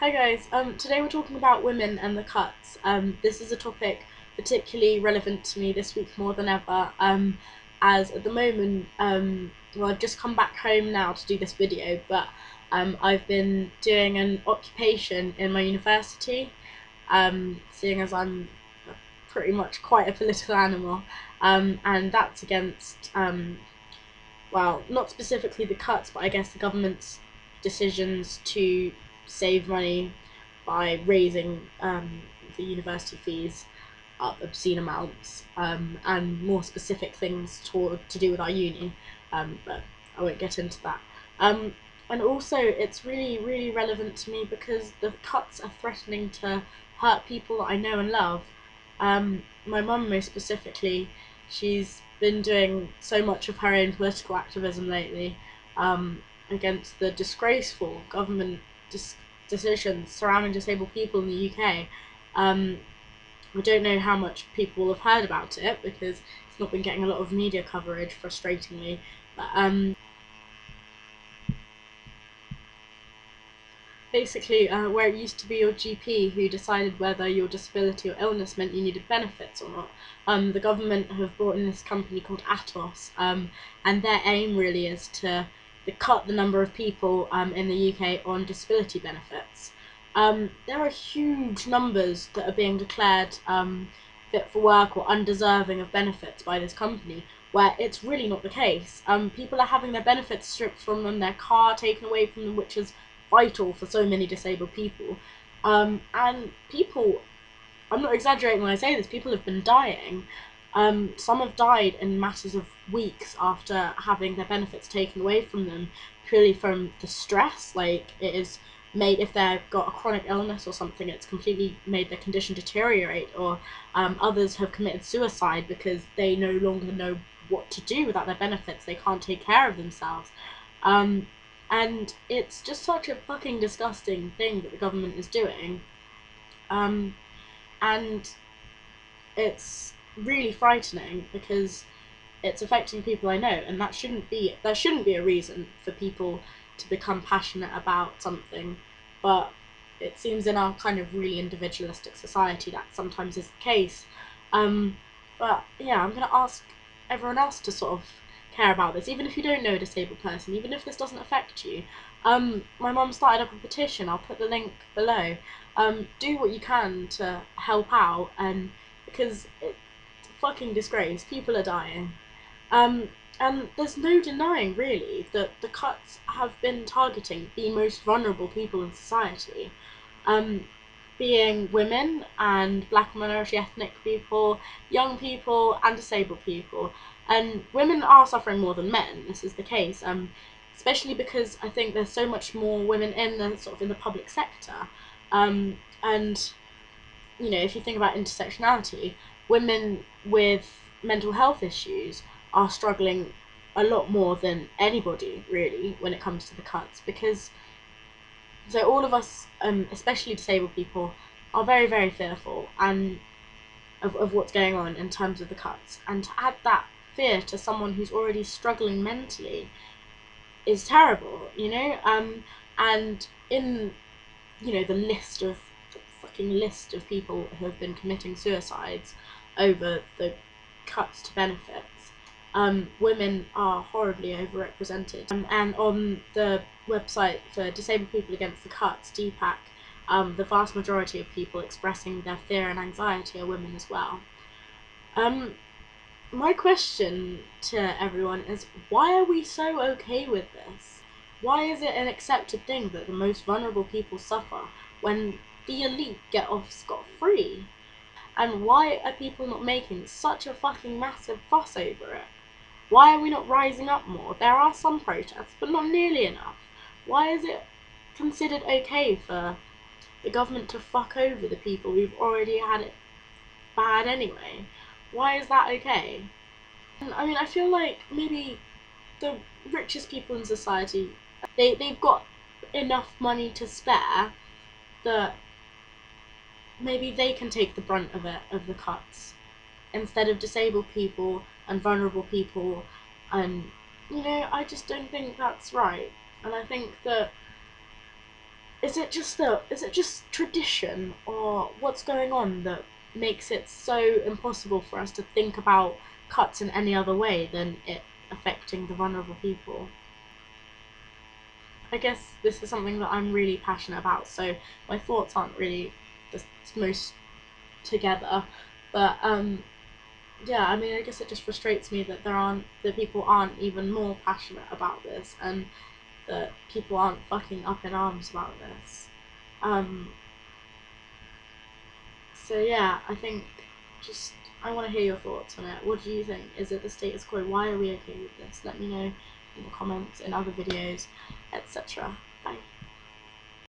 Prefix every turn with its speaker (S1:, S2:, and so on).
S1: Hi guys, today we're talking about women and the cuts. This is a topic particularly relevant to me this week more than ever, as at the moment, well, I've just come back home now to do this video, but I've been doing an occupation in my university, seeing as I'm pretty much quite a political animal, and that's against, well, not specifically the cuts, but I guess the government's decisions to save money by raising the university fees up obscene amounts, and more specific things to do with our uni, but I won't get into that. And also, it's really, really relevant to me because the cuts are threatening to hurt people that I know and love. My mum, most specifically, she's been doing so much of her own political activism lately, against the disgraceful government decisions surrounding disabled people in the UK. I don't know how much people will have heard about it because it's not been getting a lot of media coverage, frustratingly. But basically, where it used to be your GP who decided whether your disability or illness meant you needed benefits or not, the government have brought in this company called Atos, and their aim really is to cut the number of people in the UK on disability benefits. There are huge numbers that are being declared fit for work or undeserving of benefits by this company, where it's really not the case. People are having their benefits stripped from them, their car taken away from them, which is vital for so many disabled people. And people, I'm not exaggerating when I say this, people have been dying. Some have died in matters of weeks after having their benefits taken away from them, purely from the stress. Like, it is made, if they've got a chronic illness or something, it's completely made their condition deteriorate, or others have committed suicide because they no longer know what to do without their benefits. They can't take care of themselves. And it's just such a fucking disgusting thing that the government is doing. And it's really frightening because it's affecting people I know, and there shouldn't be a reason for people to become passionate about something, but it seems in our kind of really individualistic society that sometimes is the case. But yeah, I'm gonna ask everyone else to sort of care about this, even if you don't know a disabled person, even if this doesn't affect you. My mum started up a petition. I'll put the link below. Do what you can to help out, and because it's a fucking disgrace. People are dying. And there's no denying, really, that the cuts have been targeting the most vulnerable people in society, um, being women and black minority ethnic people, young people, and disabled people. And women are suffering more than men. This is the case, especially because I think there's so much more women in the public sector, and if you think about intersectionality, women with mental health issues are struggling a lot more than anybody, really, when it comes to the cuts, because so all of us, especially disabled people, are very, very fearful and of what's going on in terms of the cuts. And to add that fear to someone who's already struggling mentally is terrible, and in the fucking list of people who have been committing suicides over the cuts to benefits, women are horribly overrepresented. And on the website for Disabled People Against the Cuts, DPAC, the vast majority of people expressing their fear and anxiety are women as well. My question to everyone is, why are we so okay with this? Why is it an accepted thing that the most vulnerable people suffer when the elite get off scot-free? And why are people not making such a fucking massive fuss over it? Why are we not rising up more? There are some protests, but not nearly enough. Why is it considered okay for the government to fuck over the people who've already had it bad anyway? Why is that okay? And I mean, I feel like maybe the richest people in society, they've got enough money to spare that maybe they can take the brunt of it, of the cuts, instead of disabled people and vulnerable people. And I just don't think that's right. And I think that is it just tradition, or what's going on that makes it so impossible for us to think about cuts in any other way than it affecting the vulnerable people? I guess this is something that I'm really passionate about, so my thoughts aren't really the most together. But yeah, I mean, I guess it just frustrates me that people aren't even more passionate about this, and that people aren't fucking up in arms about this. Um, so yeah, I think just I want to hear your thoughts on it. What do you think? Is it the status quo? Why are we okay with this? Let me know in the comments, in other videos, etc. Bye.